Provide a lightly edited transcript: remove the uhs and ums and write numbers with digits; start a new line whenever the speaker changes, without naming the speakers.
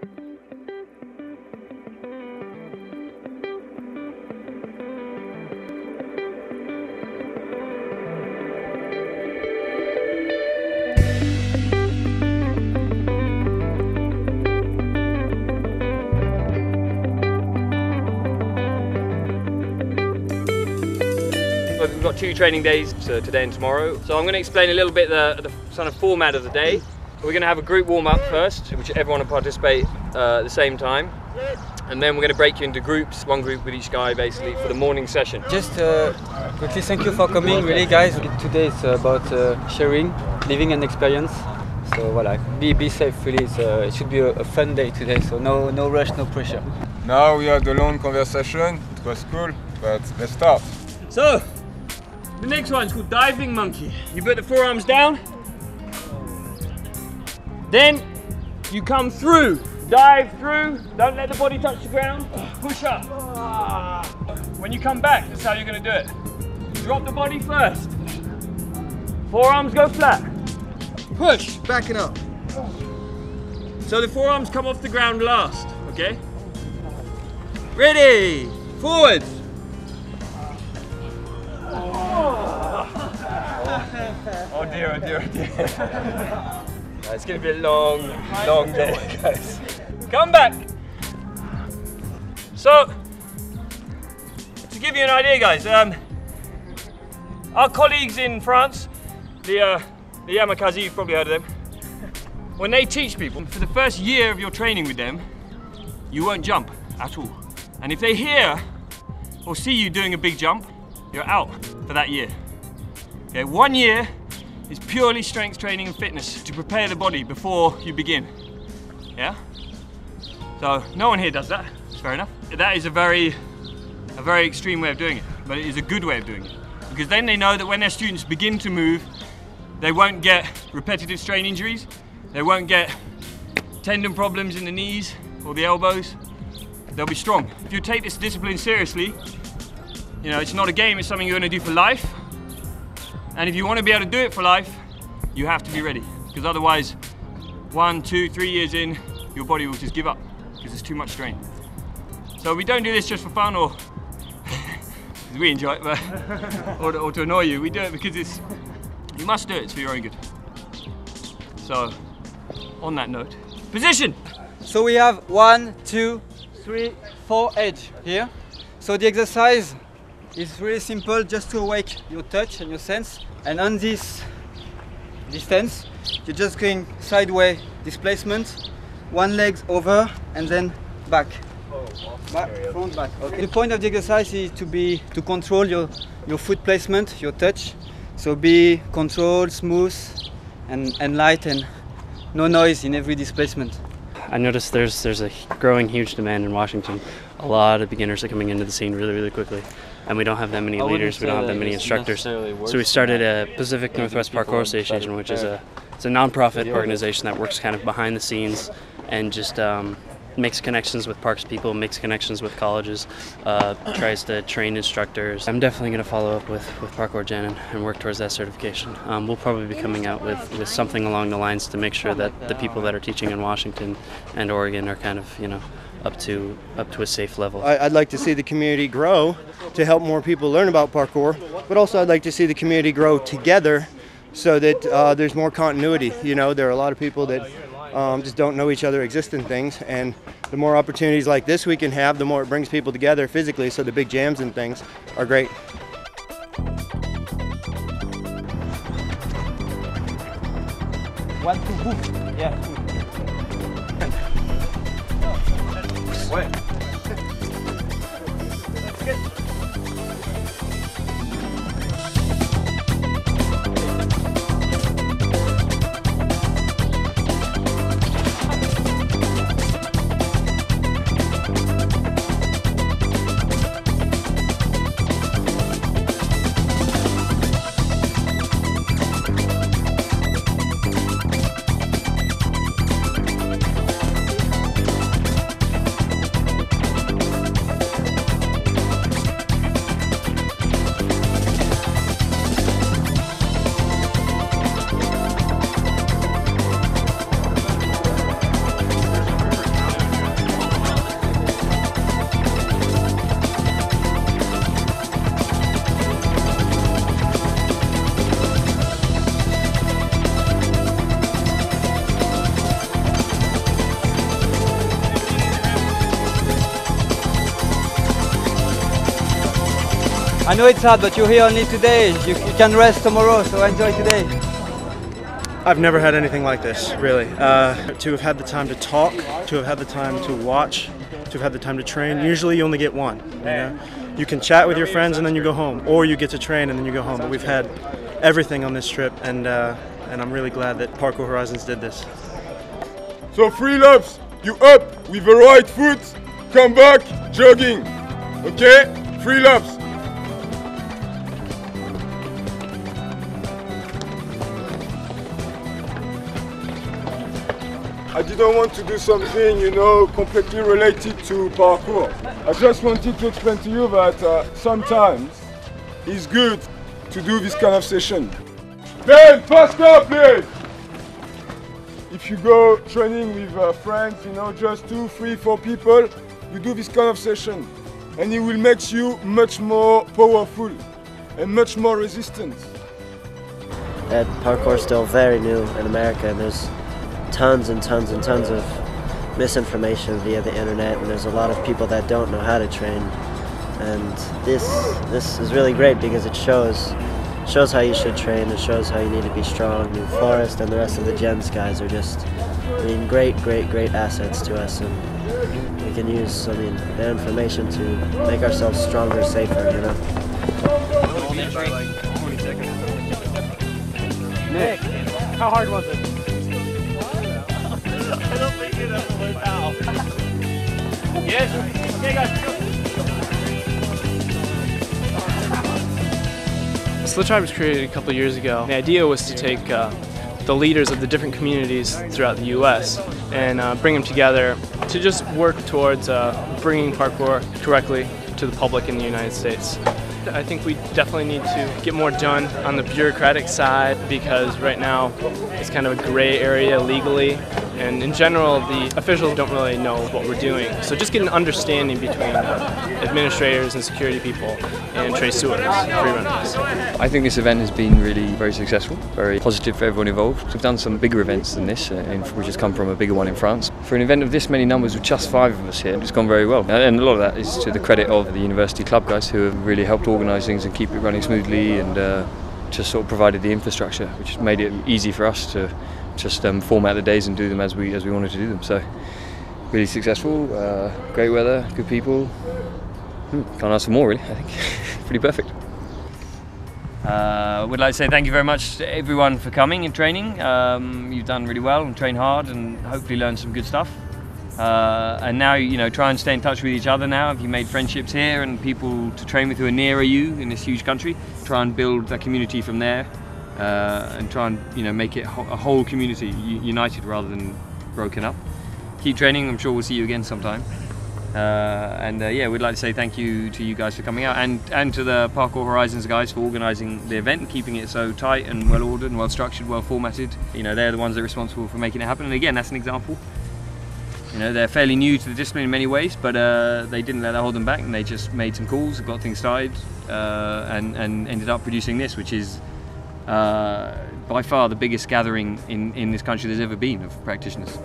We've got 2 training days, so today and tomorrow. So I'm going to explain a little bit the sort of format of the day. We're going to have a group warm-up first, which everyone will participate at the same time. And then we're going to break you into groups, 1 group with each guy basically, for the morning session.
Just quickly, thank you for coming, really guys. Today it's about sharing, living an experience. So voilà, be safe really, it should be a fun day today, so no rush, no pressure.
Now we had a long conversation, it was cool, but let's start.
So, the next one's called diving monkey. You put the forearms down, then you come through, dive through, don't let the body touch the ground, push up. When you come back, that's how you're going to do it. Drop the body first, forearms go flat, push, backing up. So the forearms come off the ground last, okay? Ready, forward. Oh dear, oh dear, oh dear. It's going to be a long day, guys. Come back. So, to give you an idea, guys, our colleagues in France, the Yamakasi, you've probably heard of them, when they teach people, for the first year of your training with them, you won't jump at all. And if they hear or see you doing a big jump, you're out for that year. Okay, 1 year is purely strength training and fitness to prepare the body before you begin. Yeah? So no one here does that. It's fair enough. That is a very extreme way of doing it, but it is a good way of doing it. Because then they know that when their students begin to move, they won't get repetitive strain injuries, they won't get tendon problems in the knees or the elbows. They'll be strong. If you take this discipline seriously, you know, it's not a game, it's something you're going to do for life. And if you want to be able to do it for life, you have to be ready. Because otherwise, 1, 2, 3 years in, your body will just give up because there's too much strain. So we don't do this just for fun or we enjoy it, but or to annoy you. We do it because you must do it, it's for your own good. So, on that note, position.
So we have 1, 2, 3, 4 edge here. So the exercise is really simple, just to awake your touch and your sense. And on this distance, you're just going sideways displacement, 1 leg over and then back. Back, front, back. Okay. The point of the exercise is to control your foot placement, your touch. So be controlled, smooth and light, and no noise in every displacement.
I noticed there's a growing huge demand in Washington. A lot of beginners are coming into the scene really quickly, and we don't have that many leaders, we don't have that many instructors. So we started a Pacific Northwest Parkour Association, which is it's a non-profit organization that works kind of behind the scenes and just makes connections with parks people, makes connections with colleges, tries to train instructors. I'm definitely going to follow up with Parkour Gen and work towards that certification. We'll probably be coming out with something along the lines to make sure that the people that are teaching in Washington and Oregon are kind of, you know, up to a safe level.
I'd like to see the community grow to help more people learn about parkour, but also I'd like to see the community grow together so that there's more continuity. You know, there are a lot of people that just don't know each other, exist in things, and the more opportunities like this we can have, the more it brings people together physically, so the big jams and things are great.
One, two, move. Yeah.
Ouais.
I know it's hard, but you're here only today. You can rest tomorrow, so enjoy today.
I've never had anything like this, really. To have had the time to talk, to have had the time to watch, to have had the time to train. Usually you only get one, you know? You can chat with your friends and then you go home, or you get to train and then you go home. But we've had everything on this trip, and I'm really glad that Parkour Horizons did this.
So 3 laps, you up with the right foot, come back, jogging. Okay? 3 laps. I didn't want to do something, you know, completely related to parkour. I just wanted to explain to you that sometimes it's good to do this kind of session. Then, faster, please! If you go training with friends, you know, just 2, 3, 4 people, you do this kind of session. And it will make you much more powerful and much more resistant.
Parkour is still very new in America, and there's tons and tons and tons of misinformation via the internet, and there's a lot of people that don't know how to train. And this is really great because it shows how you should train, it shows how you need to be strong. And Forrest and the rest of the Gens guys are just, I mean, great assets to us, and we can use, their information to make ourselves stronger, safer, you know.
Nick, how hard was it? I don't think it ever went out. Yes? Okay, guys. So the tribe was created a couple of years ago. The idea was to take the leaders of the different communities throughout the U.S. and bring them together to just work towards bringing parkour directly to the public in the United States. I think we definitely need to get more done on the bureaucratic side, because right now it's kind of a gray area legally, and in general the officials don't really know what we're doing. So just get an understanding between administrators and security people and trace sewers, free runners.
I think this event has been really very successful, very positive for everyone involved. We've done some bigger events than this, which has come from a bigger one in France. For an event of this many numbers with just 5 of us here, it's gone very well. And a lot of that is to the credit of the university club guys who have really helped organise things and keep it running smoothly, and just sort of provided the infrastructure, which has made it easy for us to just format the days and do them as we wanted to do them. So really successful, great weather, good people. Can't ask for more, really. I think pretty perfect.
Would like to say thank you very much to everyone for coming and training. You've done really well and trained hard and hopefully learned some good stuff. And now, you know, try and stay in touch with each other now. If you made friendships here and people to train with who are nearer you in this huge country, try and build that community from there, and try and, you know, make it a whole community, united rather than broken up. Keep training. I'm sure we'll see you again sometime. Yeah, we'd like to say thank you to you guys for coming out, and to the Parkour Horizons guys for organising the event and keeping it so tight and well ordered and well structured, well formatted. You know, they're the ones that are responsible for making it happen. And again, that's an example. You know, they're fairly new to the discipline in many ways, but they didn't let that hold them back, and they just made some calls, got things started, and ended up producing this, which is by far the biggest gathering in this country there's ever been of practitioners.